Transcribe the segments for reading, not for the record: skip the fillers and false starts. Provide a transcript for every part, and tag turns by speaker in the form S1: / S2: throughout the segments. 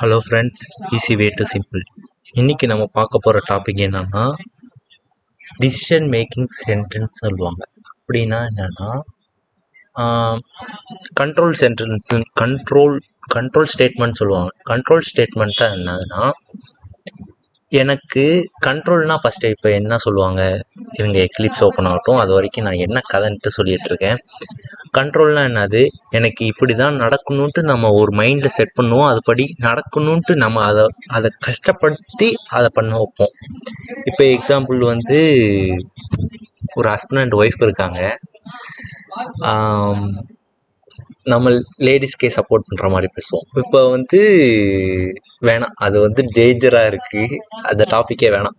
S1: Hello friends, easy way to simple. இன்றைக்கி நம்ம பார்க்க போகிற டாபிக் என்னென்னா டிசிஷன் மேக்கிங் சென்டென்ஸ் சொல்லுவாங்க. அப்படின்னா என்னென்னா கண்ட்ரோல் சென்டென்ஸ், கண்ட்ரோல் ஸ்டேட்மெண்ட் சொல்லுவாங்க. கண்ட்ரோல் ஸ்டேட்மெண்ட்டாக என்னதுன்னா, எனக்கு கண்ட்ரோல்னால் ஃபஸ்ட்டு இப்போ என்ன சொல்லுவாங்க, இருங்க எக்லிப்ஸ் ஓப்பன் ஆகட்டும், அது வரைக்கும் நான் என்ன கதைன்ட்டு சொல்லிகிட்ருக்கேன். கண்ட்ரோல்னால் என்னது, எனக்கு இப்படி தான் நடக்கணுன்ட்டு நம்ம ஒரு மைண்டில் செட் பண்ணுவோம், அதுபடி நடக்கணுன்ட்டு நம்ம அதை கஷ்டப்படுத்தி அதை பண்ண வைப்போம். இப்போ எக்ஸாம்பிள் வந்து ஒரு ஹஸ்பண்ட் அண்ட் ஒய்ஃப் இருக்காங்க. நம்ம லேடிஸ்க்கே சப்போர்ட் பண்ணுற மாதிரி பேசுவோம். இப்போ வந்து வேணாம், அது வந்து டேஞ்சராக இருக்குது, அந்த டாப்பிக்கே வேணாம்.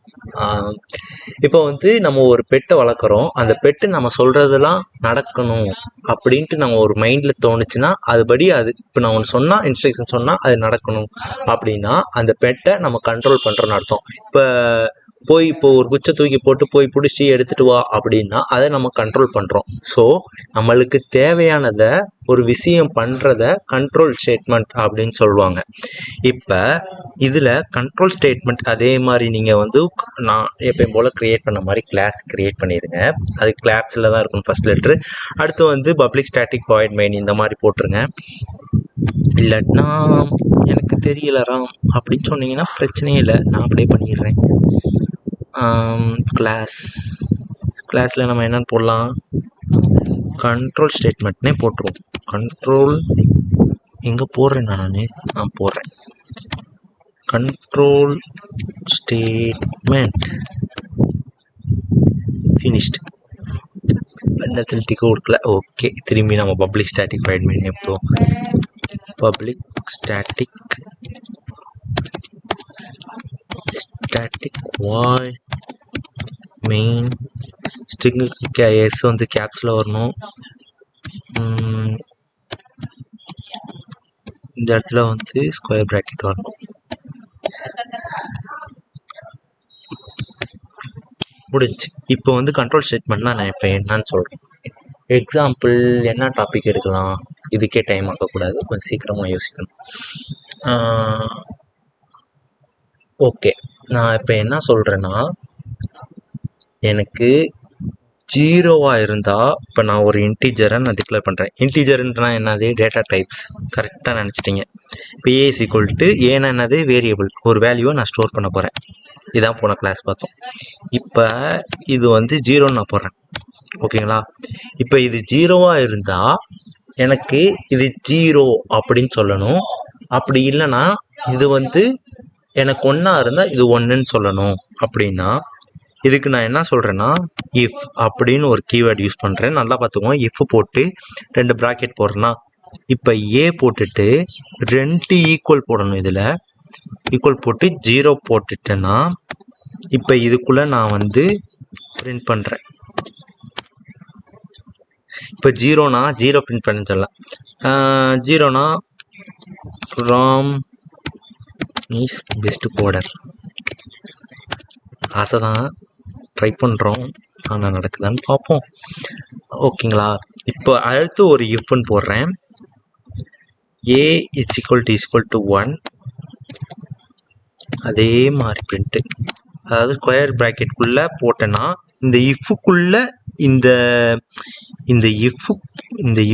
S1: இப்போ வந்து நம்ம ஒரு பெட்டை வளர்க்குறோம், அந்த பெட்டு நம்ம சொல்கிறதெல்லாம் நடக்கணும் அப்படின்ட்டு நம்ம ஒரு மைண்டில் தோணுச்சுன்னா அதுபடி அது இப்போ நான் ஒன்று சொன்னால், இன்ஸ்ட்ரக்ஷன் சொன்னால் அது நடக்கணும் அப்படின்னா அந்த பெட்டை நம்ம கண்ட்ரோல் பண்ணுறோன்னு அர்த்தம். இப்போ ஒரு குச்சை தூக்கி போட்டு போய் பிடிச்சி எடுத்துகிட்டு வா அப்படின்னா அதை நம்ம கண்ட்ரோல் பண்ணுறோம். ஸோ நம்மளுக்கு தேவையானதை ஒரு விஷயம் பண்ணுறத கண்ட்ரோல் ஸ்டேட்மெண்ட் அப்படின்னு சொல்லுவாங்க. இப்போ இதில் கண்ட்ரோல் ஸ்டேட்மெண்ட் அதே மாதிரி நீங்கள் வந்து நான் எப்பயும் போல் க்ரியேட் பண்ண மாதிரி கிளாஸ் க்ரியேட் பண்ணிடுங்க. அது கிளாப்ஸில் தான் இருக்கும் ஃபஸ்ட் லெட்ரு. அடுத்து வந்து பப்ளிக் ஸ்டாட்டிக் வாய்ட் மெயின் இந்த மாதிரி போட்டுருங்க. இல்லாட்டினா எனக்கு தெரியலறாம் அப்படின்னு சொன்னீங்கன்னா பிரச்சனையே இல்லை, நான் அப்படியே பண்ணிடுறேன். கிளாஸில் நம்ம என்னென்னு போடலாம், கண்ட்ரோல் ஸ்டேட்மெண்ட்னே போட்டுருவோம். கண்ட்ரோல் எங்கே போடுறேன், நான் போடுறேன் கண்ட்ரோல் ஸ்டேட்மெண்ட் ஃபினிஷ்டு. இந்த இடத்துல டிக்கு கொடுக்கல, ஓகே. திரும்பி நம்ம பப்ளிக் ஸ்டாட்டிக் வாய்ட் மெயின் எப்போ பப்ளிக் ஸ்டாட்டிக் வாய்ட் மெயின் ஸ்ட்ரிங்குக்கு எஸ் வந்து கேப்ஸில் வரணும். இந்த இடத்துல வந்து ஸ்கொயர் ப்ராக்கெட் வரணும். முடிஞ்சு. இப்போ வந்து கண்ட்ரோல் ஸ்டேட்மெண்ட்னா நான் இப்போ என்னன்னு சொல்கிறேன். எக்ஸாம்பிள் என்ன டாபிக் எடுக்கலாம், இதுக்கே டைம் ஆகக்கூடாது, கொஞ்சம் சீக்கிரமாக யோசிக்கணும். ஓகே, நான் இப்போ என்ன சொல்கிறேன்னா, எனக்கு ஜீரோவாக இருந்தால் இப்போ நான் ஒரு இன்டீஜரை நான் டிக்ளேர் பண்ணுறேன். இன்டீஜர்ன்றா என்னது, டேட்டா டைப்ஸ். கரெக்டாக நினச்சிட்டிங்க. இப்போ ஏ இஸ் ஈக்குவல் டு ஏன்னா என்னது, வேரியபிள், ஒரு வேல்யூவை நான் ஸ்டோர் பண்ண போகிறேன். இதான் போன கிளாஸ் பார்த்தோம். இப்போ இது வந்து ஜீரோன்னு நான் போடுறேன், ஓகேங்களா. இப்போ இது ஜீரோவாக இருந்தால் எனக்கு இது ஜீரோ அப்படின்னு சொல்லணும். அப்படி இல்லைன்னா இது வந்து எனக்கு ஒன்றா இருந்தால் இது ஒன்றுன்னு சொல்லணும். அப்படின்னா இதுக்கு நான் என்ன சொல்கிறேன்னா, இஃப் அப்படின்னு ஒரு கீவேர்டு யூஸ் பண்ணுறேன். நல்லா பார்த்துக்கோங்க. இஃப் போட்டு 2 ப்ராக்கெட் போடுறேன்னா, இப்போ ஏ போட்டுட்டு 2 ஈக்குவல் போடணும். இதில் ஈக்குவல் போட்டு 0 போட்டுட்டேன்னா இப்போ இதுக்குள்ளே நான் வந்து பிரிண்ட் பண்ணுறேன். இப்போ ஜீரோனா 0 பிரிண்ட் பண்ண சொல்லலாம். ஜீரோனா ராம் இஸ் பெஸ்ட் கோடர். ஆசை தான், ட்ரை பண்ணுறோம், ஆனால் நடக்குதான்னு பார்ப்போம், ஓகேங்களா. இப்போ அடுத்து ஒரு இஃப்னு போடுறேன். ஏ இஸ் ஈக்குவல் டு 1. அதே மாதிரி பிரிண்ட்டு, அதாவது ஸ்கொயர் ப்ராக்கெட்குள்ளே போட்டேன்னா இந்த இஃப்புக்குள்ளே இந்த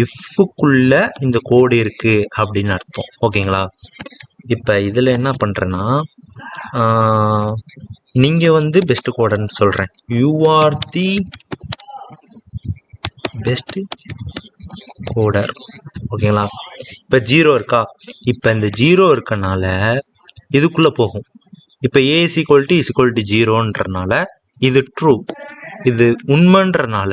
S1: இஃப்புக்குள்ளே இந்த கோடு இருக்குது அப்படின்னு அர்த்தம், ஓகேங்களா. இப்போ இதில் என்ன பண்ணுறேன்னா, நீங்கள் வந்து பெஸ்ட் கோடர்னு சொல்கிறேன். You are the best coder, ஓகேங்களா. இப்போ 0 இருக்கா, இப்போ இந்த 0 இருக்கனால இதுக்குள்ளே போகும். இப்போ ஏ இஸ் ஈக்குவல் டு 0ன்றனால இது ட்ரூ, இது உண்மைன்றனால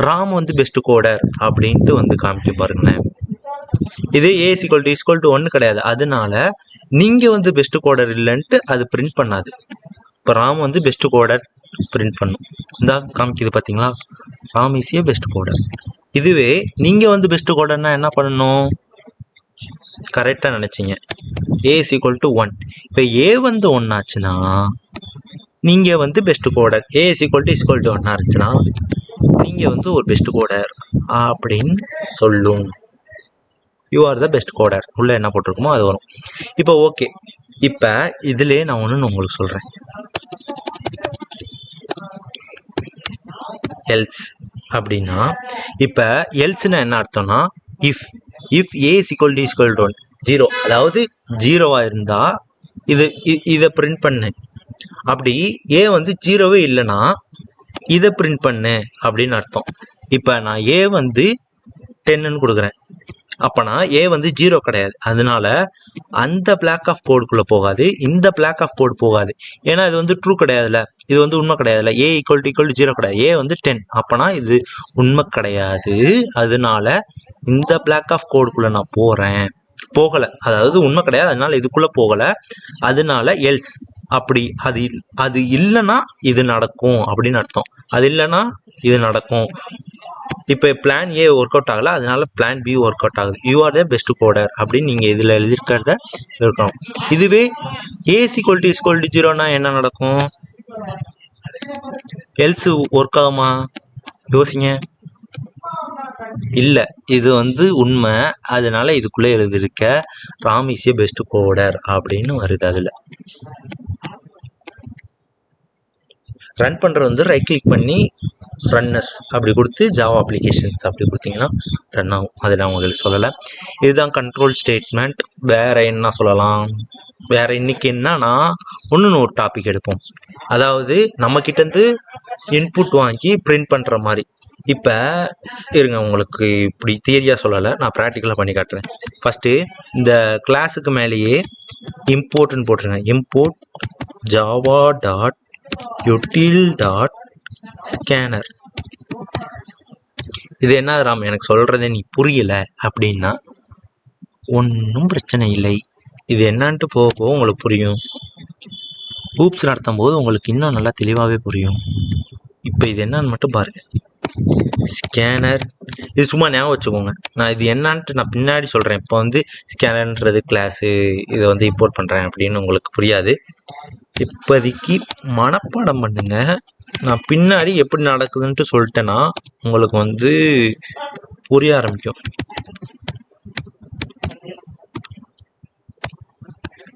S1: ராம் வந்து பெஸ்ட் கோடர் அப்படின்ட்டு வந்து காமிக்க பாருங்களேன். இது ஏ இஸ் ஈக்குவல் டு 1 கிடையாது, அதனால நீங்கள் வந்து பெஸ்ட் கோடர் இல்லைன்ட்டு அது பிரிண்ட் பண்ணாது. இப்போ ராம் வந்து பெஸ்ட் கோடர் பிரிண்ட் பண்ணும். இந்த காமிக்குது பார்த்தீங்களா, Ram is a best coder. இதுவே நீங்கள் வந்து பெஸ்ட் கோடர்னா என்ன பண்ணணும், கரெக்டாக நினச்சிங்க, ஏ இஸ் ஈக்குவல் டு 1. இப்போ ஏ வந்து 1 ஆச்சுன்னா நீங்கள் வந்து best coder. A is equal to 1 இருந்துச்சுன்னா நீங்கள் வந்து ஒரு பெஸ்ட் கோடர் அப்படின்னு சொல்லும். You are the best coder, உள்ளே என்ன போட்டிருக்குமோ அது வரும். இப்போ ஓகே, இப்போ இதுலேயே நான் ஒன்று உங்களுக்கு சொல்கிறேன். எல்ஸ் அப்படின்னா இப்போ எல்ஸ்னா என்ன அர்த்தம்னா if A is equal to 0, அதாவது 0வா இருந்தால் இதை பிரிண்ட் பண்ணு. அப்படி ஏ வந்து 0வே இல்லைன்னா இதை பிரிண்ட் பண்ணு அப்படின்னு அர்த்தம். இப்போ நான் ஏ வந்து 10ன்னு கொடுக்குறேன், அப்போனா ஏ வந்து 0 கிடையாது. அதனால அந்த பிளாக் ஆஃப் கோடுக்குள்ளே போகாது, இந்த பிளாக் ஆஃப் கோடு போகாது. ஏன்னா இது வந்து ட்ரூ கிடையாதுல்ல, இது வந்து உண்மை கிடையாதுல்ல. ஏ ஈக்குவல் டு 0 கிடையாது, ஏ வந்து 10, அப்போனா இது உண்மை கிடையாது. அதனால இந்த பிளாக் ஆஃப் கோடுக்குள்ளே நான் போகலை, அதாவது உண்மை கிடையாது, அதனால இதுக்குள்ளே போகலை. அதனால எல்ஸ் அப்படி அது இல்லைன்னா இது நடக்கும் அப்படின்னு அர்த்தம். அது இல்லைன்னா இது நடக்கும். இப்போ பிளான் ஏ ஒர்க் அவுட் ஆகலை, அதனால பிளான் பி ஒர்க் அவுட் ஆகுது. You are the best coder அப்படின்னு நீங்கள் இதில் எழுதியிருக்கிறத இருக்கணும். இதுவே ஏ ஈக்குவல் டு 0னா என்ன நடக்கும்? எல்ஸ் ஒர்க் ஆகுமா? யோசிங்க. இல்லை, இது வந்து உண்மை. அதனால இதுக்குள்ளே எழுதியிருக்க Ram is a best coder அப்படின்னு வருது. அதில் ரன் பண்ணுறது வந்து ரைட் கிளிக் பண்ணி ரன்னஸ் அப்படி கொடுத்து ஜாவா அப்ளிகேஷன்ஸ் அப்படி கொடுத்தீங்கன்னா ரன் ஆகும். அதில் அவங்களுக்கு சொல்லலை. இதுதான் கண்ட்ரோல் ஸ்டேட்மெண்ட். வேறு என்ன சொல்லலாம்? வேறு இன்றைக்கி என்னன்னா இன்னொன்று ஒரு டாபிக் எடுப்போம். அதாவது நம்மக்கிட்டேருந்து இன்புட் வாங்கி பிரிண்ட் பண்ணுற மாதிரி. இப்போ இருங்க, உங்களுக்கு இப்படி தியரியாக சொல்லலை, நான் ப்ராக்டிக்கலாக பண்ணி காட்டுறேன். ஃபஸ்ட்டு இந்த கிளாஸுக்கு மேலேயே இம்போர்ட்னு போட்டுருங்க. Import Java dot util dot scanner. இது என்ன ராம், எனக்கு சொல்கிறதே நீ புரியல அப்படின்னா ஒன்றும் பிரச்சனை இல்லை. இது என்னான்ட்டு போக போக உங்களுக்கு புரியும். ஊப்ஸ் நடத்தும் போது உங்களுக்கு இன்னும் நல்லா தெளிவாகவே புரியும். இப்போ இது என்னன்னு மட்டும் பாருங்கள். ஸ்கேனர் இது சும்மா ஞாபகம் வச்சுக்கோங்க. நான் இது என்னான்ட்டு நான் பின்னாடி சொல்கிறேன். இப்போ வந்து ஸ்கேனர்ன்றது கிளாஸு, இதை வந்து இம்போர்ட் பண்ணுறேன் அப்படின்னு உங்களுக்கு புரியாது. இப்போதைக்கு மனப்பாடம் பண்ணுங்க. நான் பின்னாடி எப்படி நடக்குதுன்ட்டு சொல்லிட்டேன்னா உங்களுக்கு வந்து புரிய ஆரம்பிக்கும்.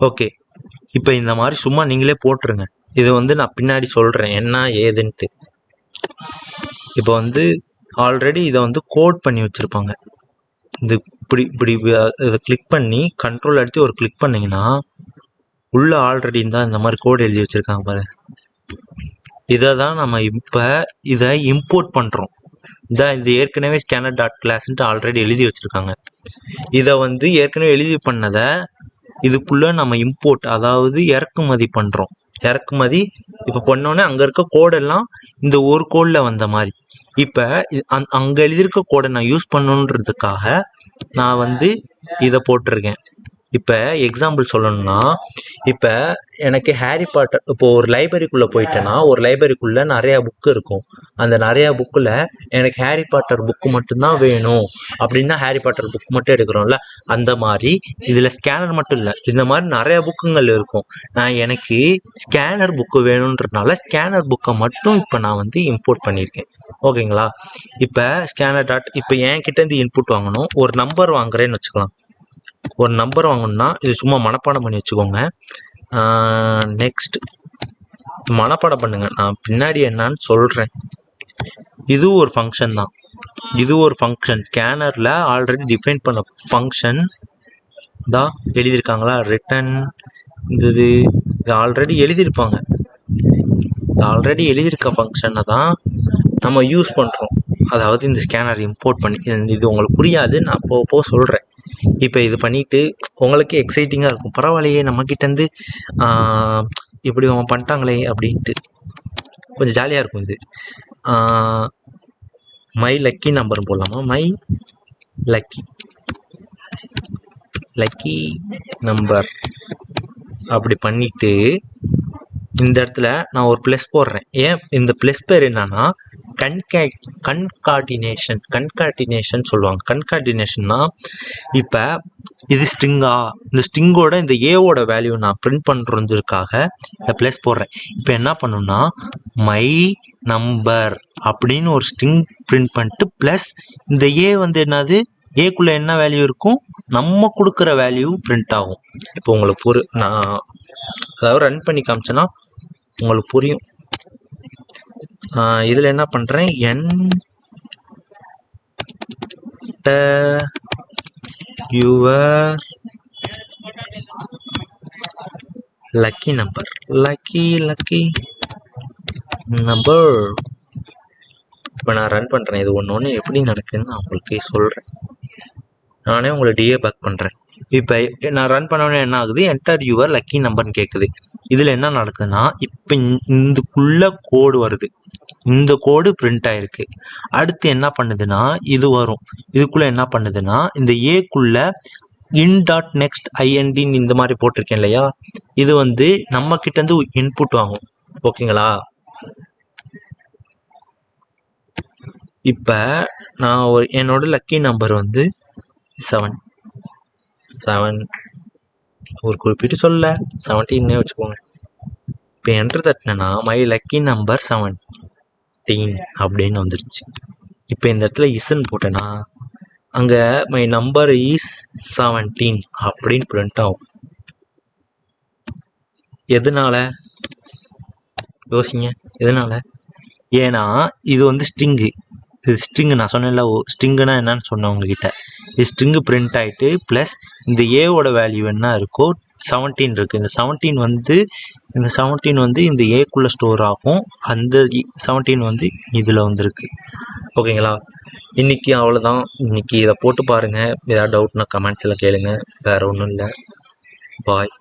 S1: ஓகே, இப்போ இந்த மாதிரி சும்மா நீங்களே போட்டுருங்க. இது வந்து நான் பின்னாடி சொல்கிறேன் என்ன ஏதுன்ட்டு. இப்போ வந்து ஆல்ரெடி இதை வந்து கோட் பண்ணி வச்சுருப்பாங்க. இது இப்படி இதை கிளிக் பண்ணி கண்ட்ரோல் எடுத்து ஒரு கிளிக் பண்ணிங்கன்னா உள்ளே ஆல்ரெடி இருந்தால் இந்த மாதிரி கோட் எழுதி வச்சுருக்காங்க பாரு. இதை தான் நம்ம இப்போ இதை இம்போர்ட் பண்ணுறோம். இது ஏற்கனவே ஸ்கேனர் டாட் கிளாஸ்ன்ட்டு ஆல்ரெடி எழுதி வச்சுருக்காங்க. இதை வந்து ஏற்கனவே எழுதி பண்ணதை இதுக்குள்ளே நம்ம இம்போர்ட், அதாவது இறக்குமதி பண்ணுறோம். இறக்குமதி இப்போ பண்ணோன்னே அங்கே இருக்க கோடெல்லாம் இந்த ஒரு கோடில் வந்த மாதிரி. இப்போ அங்கே எழுதியிருக்க கோடை நான் யூஸ் பண்ணணுன்றதுக்காக நான் வந்து இதை போட்டிருக்கேன். இப்போ எக்ஸாம்பிள் சொல்லணும்னா, இப்போ எனக்கு ஹாரி பாட்டர், இப்போ ஒரு லைப்ரரிக்குள்ளே போயிட்டேன்னா ஒரு லைப்ரரிக்குள்ளே நிறையா புக்கு இருக்கும். அந்த நிறையா புக்கில் எனக்கு ஹாரி பாட்டர் புக்கு மட்டும்தான் வேணும் அப்படின்னா ஹாரி பாட்டர் புக் மட்டும் எடுக்கிறோம்ல, அந்த மாதிரி இதில் ஸ்கேனர் மட்டும் இல்லை, இந்த மாதிரி நிறையா புக்குங்கள் இருக்கும். நான் எனக்கு ஸ்கேனர் புக்கு வேணுன்றதுனால ஸ்கேனர் புக்கை மட்டும் இப்போ நான் வந்து இம்போர்ட் பண்ணியிருக்கேன். ஓகேங்களா? இப்போ ஸ்கேனர் டாட் இப்போ என்கிட்டேருந்து இன்புட் வாங்கணும், ஒரு நம்பர் வாங்குறேன்னு வச்சுக்கலாம். ஒரு நம்பர் வாங்கணும்னா இது சும்மா மனப்பாடம் பண்ணி வச்சுக்கோங்க. நெக்ஸ்ட் மனப்பாடம் பண்ணுங்க, நான் பின்னாடி என்னன்னு சொல்கிறேன். இது ஒரு ஃபங்க்ஷன் தான், இது ஒரு ஃபங்க்ஷன். ஸ்கேனரில் ஆல்ரெடி டிஃபைன் பண்ண ஃபங்க்ஷன் தான் எழுதியிருக்காங்களா. ரிட்டன் இது ஆல்ரெடி எழுதியிருப்பாங்க. ஆல்ரெடி எழுதியிருக்க ஃபங்க்ஷனை தான் நம்ம யூஸ் பண்ணுறோம். அதாவது இந்த ஸ்கேனர் இம்போர்ட் பண்ணி, இது உங்களுக்கு புரியாது, நான் போக சொல்கிறேன். இப்போ இது பண்ணிவிட்டு உங்களுக்கு எக்ஸைட்டிங்காக இருக்கும். பரவாயில்லையே, நம்மக்கிட்டேருந்து இப்படி அவங்க பண்ணிட்டாங்களே அப்படின்ட்டு கொஞ்சம் ஜாலியாக இருக்கும். இது மை லக்கி நம்பர் போடலாமா? மை லக்கி நம்பர் அப்படி பண்ணிவிட்டு இந்த இடத்துல நான் ஒரு ப்ளஸ் போடுறேன். ஏன் இந்த ப்ளஸ் பேர் என்னன்னா கன்கார்டினேஷன் சொல்லுவாங்க. கன்கார்டினேஷன்னா இப்போ இது ஸ்ட்ரிங்கா, இந்த ஸ்ட்ரிங்கோட இந்த ஏவோட வேல்யூ நான் பிரிண்ட் பண்ணுறதுக்காக இந்த ப்ளஸ் போடுறேன். இப்போ என்ன பண்ணணும்னா மை நம்பர் அப்படின்னு ஒரு ஸ்ட்ரிங் பிரிண்ட் பண்ணிட்டு ப்ளஸ் இந்த ஏ வந்து என்னது ஏக்குள்ளே என்ன வேல்யூ இருக்கும், நம்ம கொடுக்குற வேல்யூ பிரிண்ட் ஆகும். இப்போ உங்களுக்கு நான் அதாவது ரன் பண்ணி காமிச்சேன்னா உங்களுக்கு புரியும். இதில் என்ன பண்ணுறேன், your lucky number, lucky number. இப்போ நான் ரன் பண்ணுறேன். இது ஒன்று எப்படி நடக்குதுன்னு நான் உங்களுக்கு சொல்கிறேன். நானே உங்களை டீபக் பண்ணுறேன். இப்போ நான் ரன் பண்ணோன்னே என்ன ஆகுது, என்டர் யுவர் லக்கி நம்பர்னு கேட்குது. இதில் என்ன நடக்குதுன்னா, இப்போ இதுக்குள்ள கோடு வருது, இந்த கோடு பிரிண்ட் ஆயிருக்கு. அடுத்து என்ன பண்ணுதுன்னா, இது வரும். இதுக்குள்ள என்ன பண்ணுதுன்னா, இந்த ஏக்குள்ள in.next ind இந்த மாதிரி போட்டிருக்கேன் இல்லையா, இது வந்து நம்ம கிட்ட இருந்து இன்புட் வாங்கும். ஓகேங்களா? இப்போ நான் என்னோட லக்கி நம்பர் வந்து 7 ஒரு குறிப்பிட்டு சொல்ல 17 வச்சுக்கோங்க. இப்போ என்டர் தட்டினேன்னா மை லக்கி நம்பர் 17 அப்படின்னு வந்துருச்சு. இப்போ இந்த இடத்துல இஸ்ன்னு போட்டேன்னா அங்கே மை நம்பர் இஸ் 17 அப்படின்னு பிரிண்ட் ஆகும். எதனால யோசிங்க, எதனால? ஏன்னா இது வந்து ஸ்ட்ரிங்கு. இது ஸ்ட்ரிங்கு, நான் சொன்னேன்ல ஸ்ட்ரிங்குனா என்னன்னு சொன்னேன் உங்ககிட்ட. இது ஸ்ட்ரிங்கு பிரிண்ட் ஆகிட்டு ப்ளஸ் இந்த ஏவோட வேல்யூ என்ன இருக்கோ 17 இருக்குது. இந்த 17 வந்து இந்த ஏக்குள்ளே ஸ்டோர் ஆகும். அந்த 17 வந்து இதில் வந்துருக்கு. ஓகேங்களா? இன்றைக்கி அவ்வளோதான். இன்றைக்கி இதை போட்டு பாருங்கள். ஏதாவது டவுட்னா கமெண்ட்ஸில் கேளுங்க. வேறு ஒன்றும் இல்லை. பாய்.